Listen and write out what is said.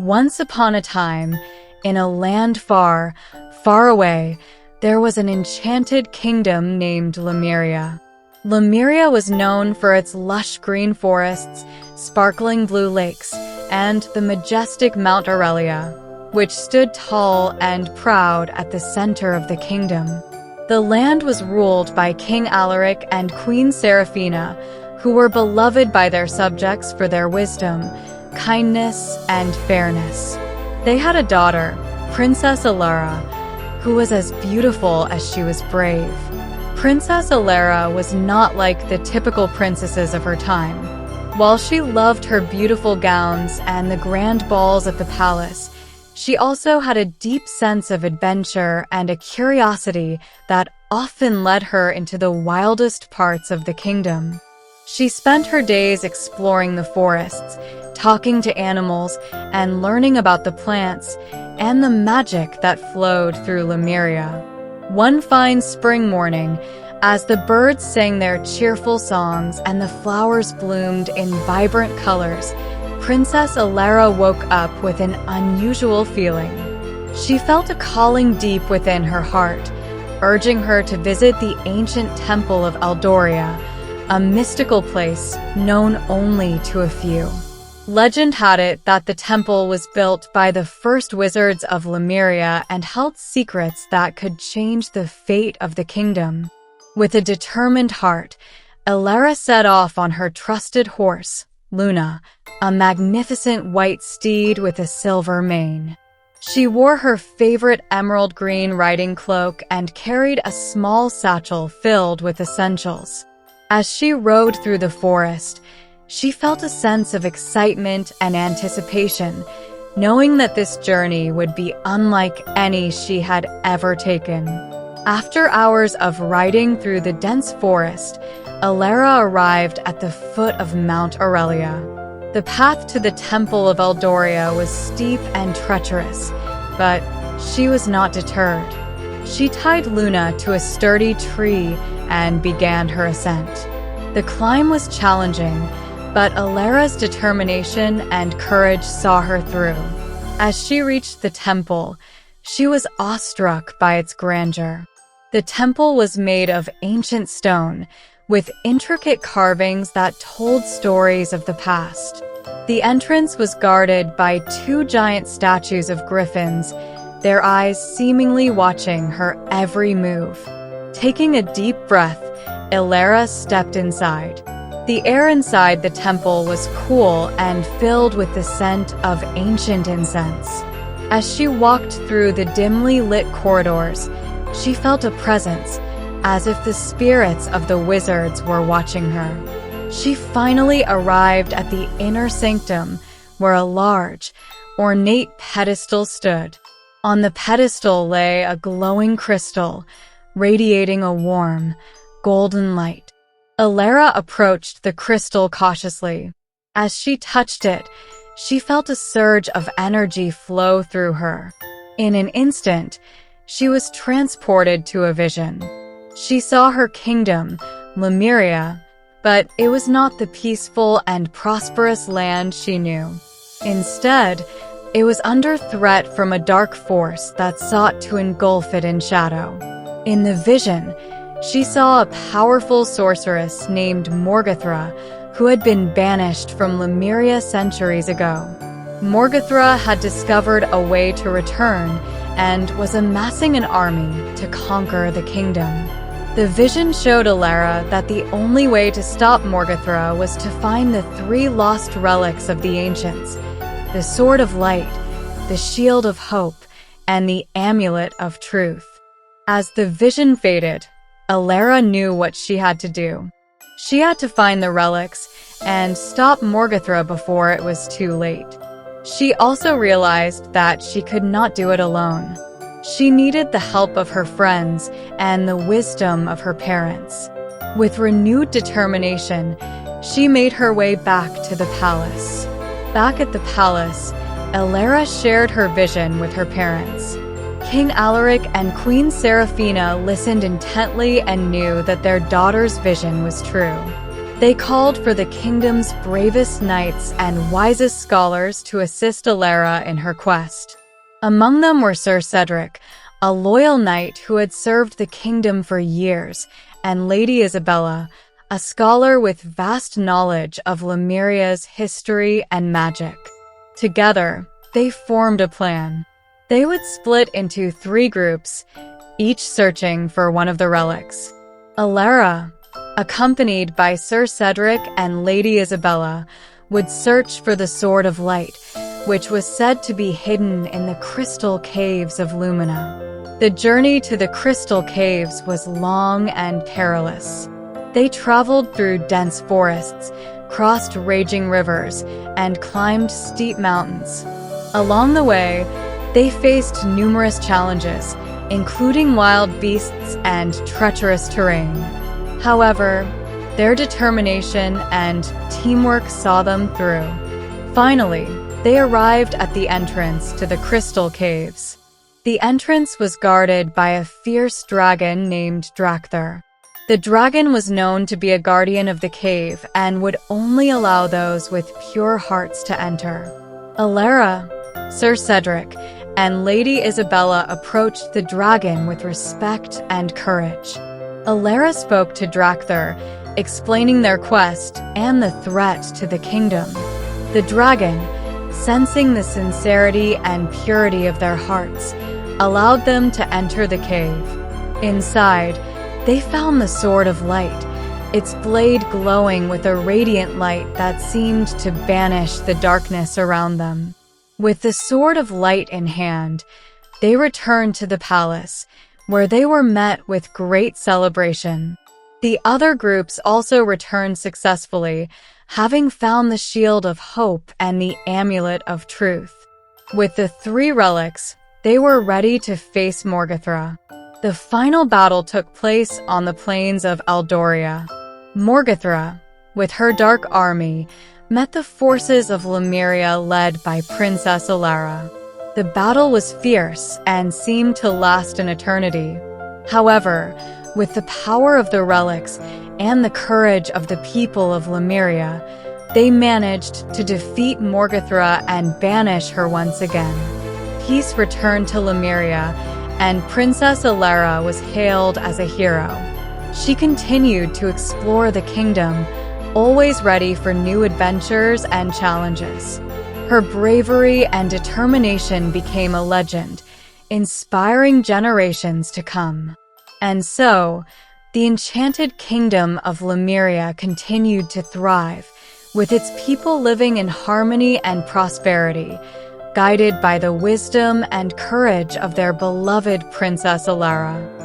Once upon a time, in a land far, far away, there was an enchanted kingdom named Lumeria. Lumeria was known for its lush green forests, sparkling blue lakes, and the majestic Mount Aurelia, which stood tall and proud at the center of the kingdom. The land was ruled by King Alaric and Queen Seraphina, who were beloved by their subjects for their wisdom, kindness, and fairness. They had a daughter, Princess Elara, who was as beautiful as she was brave. Princess Elara was not like the typical princesses of her time. While she loved her beautiful gowns and the grand balls at the palace, she also had a deep sense of adventure and a curiosity that often led her into the wildest parts of the kingdom. She spent her days exploring the forests, talking to animals, and learning about the plants and the magic that flowed through Lumeria. One fine spring morning, as the birds sang their cheerful songs and the flowers bloomed in vibrant colors, Princess Elara woke up with an unusual feeling. She felt a calling deep within her heart, urging her to visit the ancient temple of Eldoria, a mystical place known only to a few. Legend had it that the temple was built by the first wizards of Lumeria and held secrets that could change the fate of the kingdom. With a determined heart, Elara set off on her trusted horse, Luna, a magnificent white steed with a silver mane. She wore her favorite emerald green riding cloak and carried a small satchel filled with essentials. As she rode through the forest, she felt a sense of excitement and anticipation, knowing that this journey would be unlike any she had ever taken. After hours of riding through the dense forest, Elara arrived at the foot of Mount Aurelia. The path to the Temple of Eldoria was steep and treacherous, but she was not deterred. She tied Luna to a sturdy tree and began her ascent. The climb was challenging, but Elara's determination and courage saw her through. As she reached the temple, she was awestruck by its grandeur. The temple was made of ancient stone, with intricate carvings that told stories of the past. The entrance was guarded by two giant statues of griffins, their eyes seemingly watching her every move. Taking a deep breath, Elara stepped inside. The air inside the temple was cool and filled with the scent of ancient incense. As she walked through the dimly lit corridors, she felt a presence, as if the spirits of the wizards were watching her. She finally arrived at the inner sanctum, where a large, ornate pedestal stood. On the pedestal lay a glowing crystal, radiating a warm, golden light. Elara approached the crystal cautiously. As she touched it, she felt a surge of energy flow through her. In an instant, she was transported to a vision. She saw her kingdom, Lumeria, but it was not the peaceful and prosperous land she knew. Instead, it was under threat from a dark force that sought to engulf it in shadow. In the vision, she saw a powerful sorceress named Morgathra, who had been banished from Lumeria centuries ago. Morgathra had discovered a way to return and was amassing an army to conquer the kingdom. The vision showed Elara that the only way to stop Morgathra was to find the three lost relics of the ancients: the Sword of Light, the Shield of Hope, and the Amulet of Truth. As the vision faded, Elara knew what she had to do. She had to find the relics and stop Morgathra before it was too late. She also realized that she could not do it alone. She needed the help of her friends and the wisdom of her parents. With renewed determination, she made her way back to the palace. Back at the palace, Elara shared her vision with her parents. King Alaric and Queen Seraphina listened intently and knew that their daughter's vision was true. They called for the kingdom's bravest knights and wisest scholars to assist Elara in her quest. Among them were Sir Cedric, a loyal knight who had served the kingdom for years, and Lady Isabella, a scholar with vast knowledge of Lumeria's history and magic. Together, they formed a plan. They would split into 3 groups, each searching for one of the relics. Elara, accompanied by Sir Cedric and Lady Isabella, would search for the Sword of Light, which was said to be hidden in the crystal caves of Lumina. The journey to the crystal caves was long and perilous. They traveled through dense forests, crossed raging rivers, and climbed steep mountains. Along the way, they faced numerous challenges, including wild beasts and treacherous terrain. However, their determination and teamwork saw them through. Finally, they arrived at the entrance to the crystal caves. The entrance was guarded by a fierce dragon named Drakthar. The dragon was known to be a guardian of the cave and would only allow those with pure hearts to enter. Elara, Sir Cedric, and Lady Isabella approached the dragon with respect and courage. Elara spoke to Drakthar, explaining their quest and the threat to the kingdom. The dragon, sensing the sincerity and purity of their hearts, allowed them to enter the cave. Inside, they found the Sword of Light, its blade glowing with a radiant light that seemed to banish the darkness around them. With the Sword of Light in hand, they returned to the palace, where they were met with great celebration. The other groups also returned successfully, having found the Shield of Hope and the Amulet of Truth. With the 3 relics, they were ready to face Morgathra. The final battle took place on the plains of Aldoria. Morgathra, with her dark army, met the forces of Lumeria led by Princess Elara. The battle was fierce and seemed to last an eternity. However, with the power of the relics and the courage of the people of Lumeria, they managed to defeat Morgathra and banish her once again. Peace returned to Lumeria, and Princess Elara was hailed as a hero. She continued to explore the kingdom, always ready for new adventures and challenges. Her bravery and determination became a legend, inspiring generations to come. And so, the enchanted kingdom of Lumeria continued to thrive, with its people living in harmony and prosperity, guided by the wisdom and courage of their beloved Princess Elara.